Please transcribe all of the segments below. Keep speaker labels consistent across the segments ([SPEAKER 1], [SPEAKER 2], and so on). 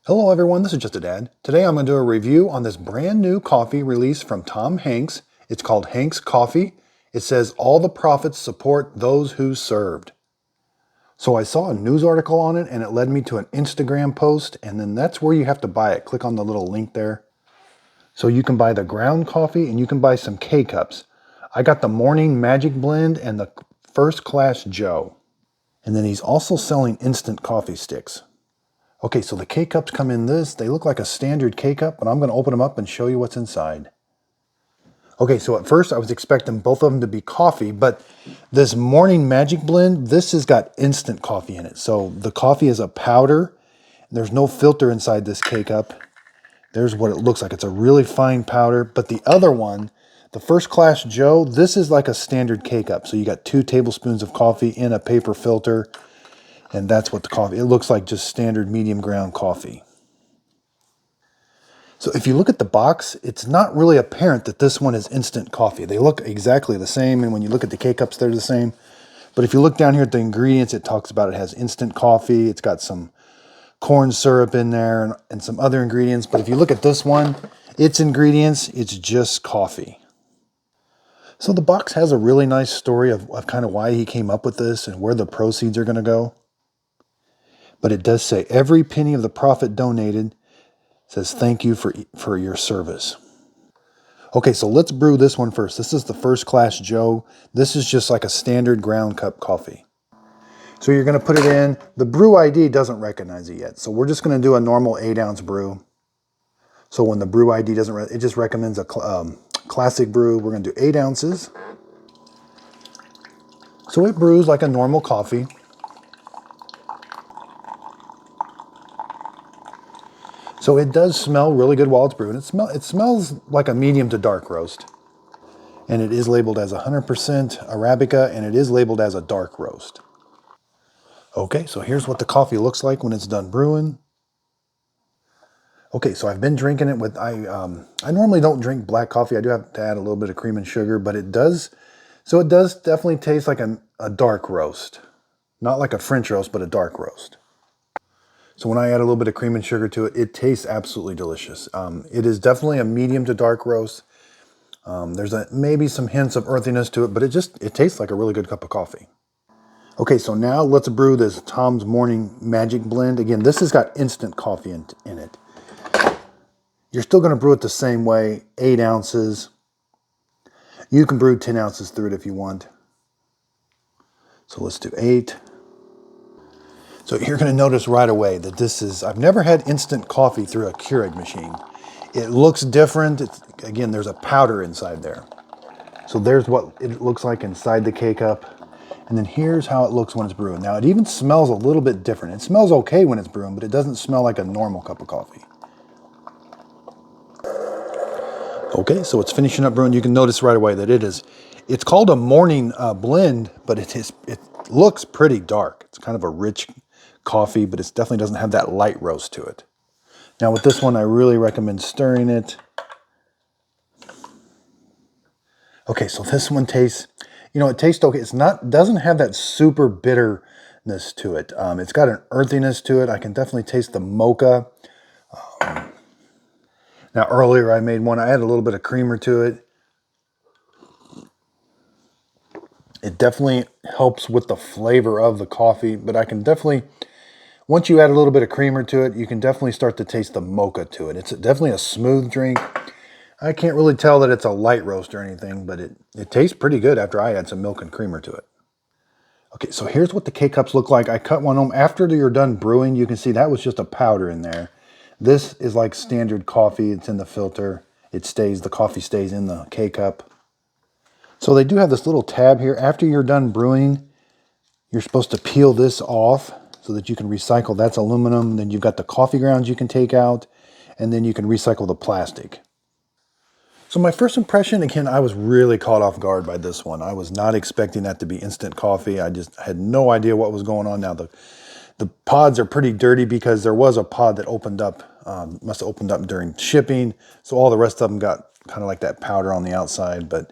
[SPEAKER 1] Hello everyone, this is Just a Dad. Today I'm going to do a review on this brand new coffee release from Hanx. It's called Hanx Coffee. It says all the profits support those who served. So I saw a news article on it and it led me to an Instagram post, and then that's where you have to buy it. Click on the little link there. So you can buy the ground coffee and you can buy some K-Cups. I got the Morning Magic Blend and the First Class Joe. And then he's also selling instant coffee sticks. Okay, so the K-Cups come in this. They look like a standard K-Cup, but I'm going to open them up and show you what's inside. Okay, so at first I was expecting both of them to be coffee, but this Morning Magic Blend, this has got instant coffee in it. So the coffee is a powder. There's no filter inside this K-Cup. There's what it looks like. It's a really fine powder. But the other one, the First Class Joe, this is like a standard K-Cup. So you got 2 tablespoons of coffee in a paper filter. And that's what the coffee, it looks like just standard medium ground coffee. So if you look at the box, it's not really apparent that this one is instant coffee. They look exactly the same, and when you look at the K-Cups, they're the same. But if you look down here at the ingredients, it talks about it has instant coffee. It's got some corn syrup in there and some other ingredients. But if you look at this one, its ingredients, it's just coffee. So the box has a really nice story of kind of why he came up with this and where the proceeds are going to go. But it does say every penny of the profit donated says thank you for your service. Okay, so let's brew this one first. This is the First Class Joe. This is just like a standard ground cup coffee. So you're going to put it in. The brew ID doesn't recognize it yet. So we're just going to do a normal 8-ounce brew. So when the brew ID doesn't, it just recommends a classic brew. We're going to do 8 ounces. So it brews like a normal coffee. So it does smell really good while it's brewing. It smells like a medium to dark roast. And it is labeled as 100% Arabica, and it is labeled as a dark roast. Okay, so here's what the coffee looks like when it's done brewing. Okay, so I've been drinking it with, I normally don't drink black coffee. I do have to add a little bit of cream and sugar, but it does definitely taste like a dark roast. Not like a French roast, but a dark roast. So when I add a little bit of cream and sugar to it, it tastes absolutely delicious. It is definitely a medium to dark roast. There's maybe some hints of earthiness to it, but it tastes like a really good cup of coffee. Okay, so now let's brew this Tom's Morning Magic Blend. Again, this has got instant coffee in it. You're still going to brew it the same way, 8 ounces. You can brew 10 ounces through it if you want. So let's do 8. So you're going to notice right away that I've never had instant coffee through a Keurig machine. It looks different. Again, there's a powder inside there. So there's what it looks like inside the K-Cup. And then here's how it looks when it's brewing. Now it even smells a little bit different. It smells okay when it's brewing, but it doesn't smell like a normal cup of coffee. Okay, so it's finishing up brewing. You can notice right away that it's called a morning blend, but it looks pretty dark. It's kind of a rich coffee, but it definitely doesn't have that light roast to it. Now with this one, I really recommend stirring it. Okay, so this one tastes, it tastes okay. Doesn't have that super bitterness to it. It's got an earthiness to it. I can definitely taste the mocha. Now earlier I made one, I added a little bit of creamer to it. It definitely helps with the flavor of the coffee, but I can definitely, once you add a little bit of creamer to it, you can definitely start to taste the mocha to it. It's definitely a smooth drink. I can't really tell that it's a light roast or anything, but it tastes pretty good after I add some milk and creamer to it. Okay, so here's what the K-Cups look like. I cut one of them. After you're done brewing, you can see that was just a powder in there. This is like standard coffee. It's in the filter. The coffee stays in the K-Cup. So they do have this little tab here. After you're done brewing, you're supposed to peel this off so that you can recycle. That's aluminum. Then you've got the coffee grounds you can take out, and then you can recycle the plastic. So my first impression, again, I was really caught off guard by this one. I was not expecting that to be instant coffee. I just had no idea what was going on. Now the pods are pretty dirty because there was a pod that opened up, must have opened up during shipping. So all the rest of them got kind of like that powder on the outside. But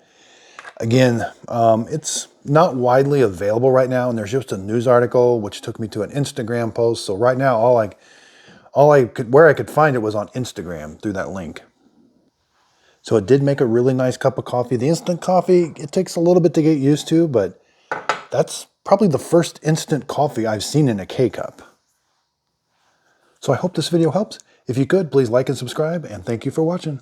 [SPEAKER 1] again, it's not widely available right now. And there's just a news article which took me to an Instagram post. So right now, all where I could find it was on Instagram through that link. So it did make a really nice cup of coffee. The instant coffee, it takes a little bit to get used to, but that's probably the first instant coffee I've seen in a K-cup. So I hope this video helps. If you could, please like and subscribe, and thank you for watching.